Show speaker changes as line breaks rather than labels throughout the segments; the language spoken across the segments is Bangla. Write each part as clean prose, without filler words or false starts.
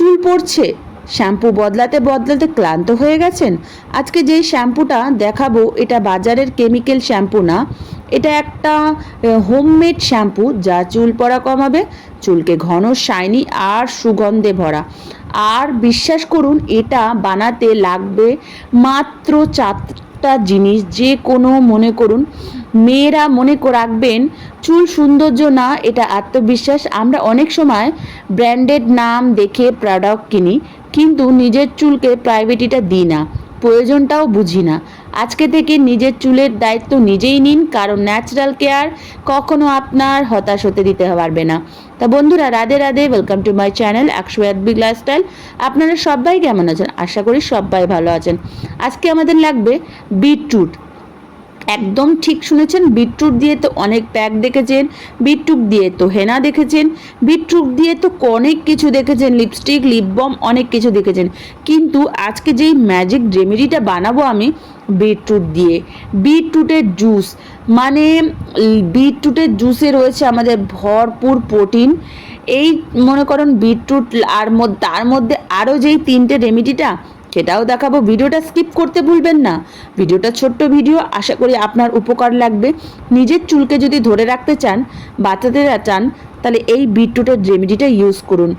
চুল পড়ছে, শ্যাম্পু বদলাতে বদলাতে ক্লান্ত হয়ে গেছেন? আজকে যেই শ্যাম্পুটা দেখাবো এটা বাজারের কেমিক্যাল শ্যাম্পু না, এটা একটা হোমমেড শ্যাম্পু যা চুল পড়া কমাবে, চুলকে ঘন, শাইনি আর সুগন্ধে ভরা। আর বিশ্বাস করুন, এটা বানাতে লাগবে মাত্র 4টা জিনিস। যে কোনো, মনে করুন মেয়েরা মনে রাখবেন চুল সৌন্দর্য না, এটা আত্মবিশ্বাস। আমরা অনেক সময় ব্র্যান্ডেড নাম দেখে প্রোডাক্ট কিনি, কিন্তু নিজের চুলকে প্রায়োরিটিটা দিই না, প্রয়োজনটাও বুঝি না। আজকে থেকে নিজের চুলের দায়িত্ব নিজেই নিন, কারণ ন্যাচারাল কেয়ার কখনো আপনার হতাশ হতে দিতে পারবে না। তা বন্ধুরা, Radhe Radhe, welcome to my channel অ্যাকশোয়াত বিগ লাইফস্টাইল। আপনারা সবাই কেমন আছেন? আশা করি সবাই ভালো আছেন। আজকে আমাদের লাগবে বিটরুট। একদম ঠিক শুনেছেন, বিটরুট দিয়ে তো অনেক প্যাক দেখেছেন, বিটরুট দিয়ে তো হেনা দেখেছেন, বিটরুট দিয়ে তো অনেক কিছু দেখেছেন, লিপস্টিক, লিপ বাম, অনেক কিছু দেখেছেন। কিন্তু আজকে যেই ম্যাজিক রেমেডিটা বানাবো আমি বিটরুট দিয়ে, বিটরুটের জুস, মানে বিটরুটের জুসে রয়েছে আমাদের ভরপুর প্রোটিন। এই মনে করুন বিটরুট আর তার মধ্যে আরও যেই 3টে রেমেডিটা, সেটাও দেখাবো। ভিডিওটা স্কিপ করতে ভুলবেন না। ভিডিওটা ছোট্ট ভিডিও, আশা করি আপনার উপকার লাগবে। নিজের চুলকে যদি ধরে রাখতে চান, বাঁচাতে চান, তাহলে এই বিটরুটের রেমেডিটা ইউজ করুন।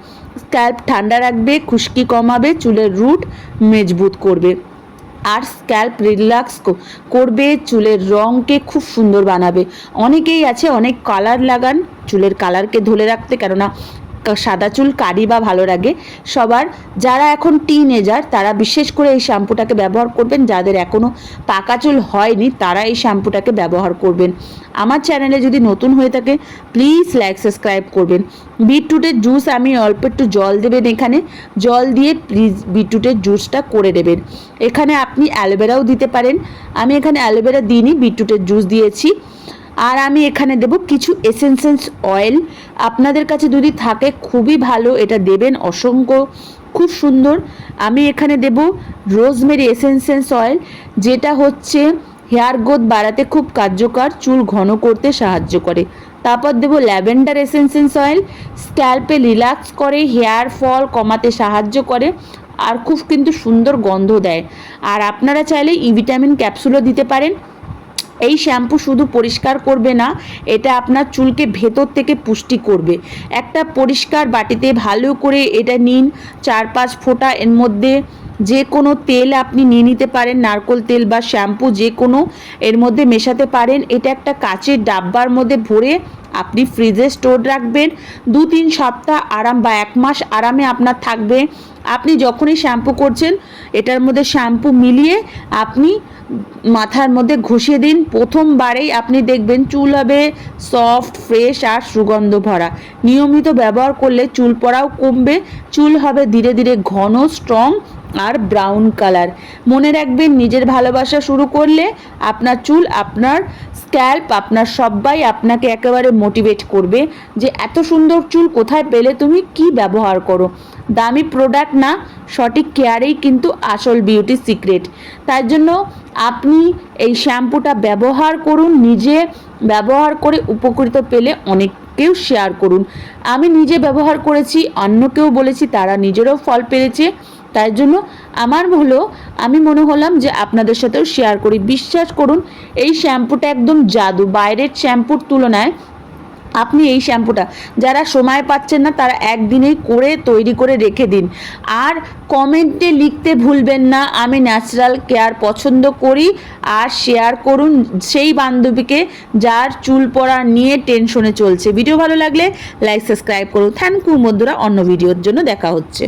স্ক্যাল্প ঠান্ডা রাখবে, খুশকি কমাবে, চুলের রুট মজবুত করবে, আর স্ক্যাল্প রিল্যাক্স করবে, চুলের রঙকে খুব সুন্দর বানাবে। অনেকেই আছে অনেক কালার লাগান চুলের কালারকে ধরে রাখতে, কেননা সাদা চুল কারি বা ভালো লাগে সবার। যারা এখন টিনেজার তারা বিশেষ করে এই শ্যাম্পুটাকে ব্যবহার করবেন, যাদের এখনও পাকা চুল হয়নি তারা এই শ্যাম্পুটাকে ব্যবহার করবেন। আমার চ্যানেলে যদি নতুন হয়ে থাকে প্লিজ লাইক সাবস্ক্রাইব করবেন। বিটরুটের জুস আমি অল্প একটু জল দেবেন, এখানে জল দিয়ে প্লিজ বিটরুটের জুসটা করে দেবেন। এখানে আপনি অ্যালোভেরাও দিতে পারেন, আমি এখানে অ্যালোভেরা দিইনি, বিটরুটের জুস দিয়েছি। আর আমি এখানে দেব কিছু এসেন্সেন্স অয়েল, আপনাদের কাছে যদি থাকে খুবই ভালো, এটা দেবেন অসংখ্য, খুব সুন্দর। আমি এখানে দেব রোজমেরি এসেন্সেন্স অয়েল, যেটা হচ্ছে হেয়ার গ্রোথ বাড়াতে খুব কার্যকর, চুল ঘন করতে সাহায্য করে। তারপর দেব ল্যাভেন্ডার এসেন্সেন্স অয়েল, স্ক্যাল্পে রিল্যাক্স করে, হেয়ার ফল কমাতে সাহায্য করে, আর খুব কিন্তু সুন্দর গন্ধ দেয়। আর আপনারা চাইলে ভিটামিন ক্যাপসুলও দিতে পারেন। এই শ্যাম্পু শুধু পরিষ্কার করবে না, এটা আপনার চুলকে ভেতর থেকে পুষ্টি করবে। একটা পরিষ্কার বাটিতে ভালো করে এটা নিন, 4-5 ফোঁটা এর মধ্যে যে কোনো তেল আপনি নিয়ে নিতে পারেন, নারকেল তেল বা শ্যাম্পু যে কোনো এর মধ্যে মেশাতে পারেন। এটা একটা কাচের ডাব্বার মধ্যে ভরে আপনি ফ্রিজে স্টোর রাখবেন। 2-3 সপ্তাহ আরাম বা 1 মাস আরামে আপনার থাকবে। আপনি যখনই শ্যাম্পু করছেন এটার মধ্যে শ্যাম্পু মিলিয়ে আপনি মাথার মধ্যে ঘষে দিন। প্রথমবারেই আপনি দেখবেন চুল হবে সফট, ফ্রেশ আর সুগন্ধ ভরা। নিয়মিত ব্যবহার করলে চুল পড়াও কমবে, চুল হবে ধীরে ধীরে ঘন, স্ট্রং আর ব্রাউন কালার। মনে রাখবেন, নিজের ভালোবাসা শুরু করলে আপনার চুল, আপনার স্ক্যাল্প, আপনার সবাই আপনাকে একেবারে মোটিভেট করবে যে এত সুন্দর চুল কোথায় পেলে তুমি, কি ব্যবহার করো। দামি প্রোডাক্ট না, সঠিক কেয়ারেই কিন্তু আসল বিউটি সিক্রেট। তার জন্য আপনি এই শ্যাম্পুটা ব্যবহার করুন, নিজে ব্যবহার করে উপকৃত পেলে অনেককেও শেয়ার করুন। আমি নিজে ব্যবহার করেছি, অন্যকেও বলেছি, তারা নিজেরও ফল পেয়েছে। তাই জন্য আমার আমি মনে হলাম যে আপনাদের সাথেও শেয়ার করি। বিশ্বাস করুন, এই শ্যাম্পুটা একদম জাদু। বাইরের শ্যাম্পুর তুলনায় আপনি এই শ্যাম্পুটা, যারা সময় পাচ্ছেন না তারা একদিনেই করে তৈরি করে রেখে দিন। আর কমেন্টে লিখতে ভুলবেন না আমি ন্যাচারাল কেয়ার পছন্দ করি, আর শেয়ার করুন সেই বান্ধবীকে যার চুল পড়া নিয়ে টেনশনে চলছে। ভিডিও ভালো লাগলে লাইক সাবস্ক্রাইব করুন। থ্যাংক ইউ বন্ধুরা, অন্য ভিডিওর জন্য দেখা হচ্ছে।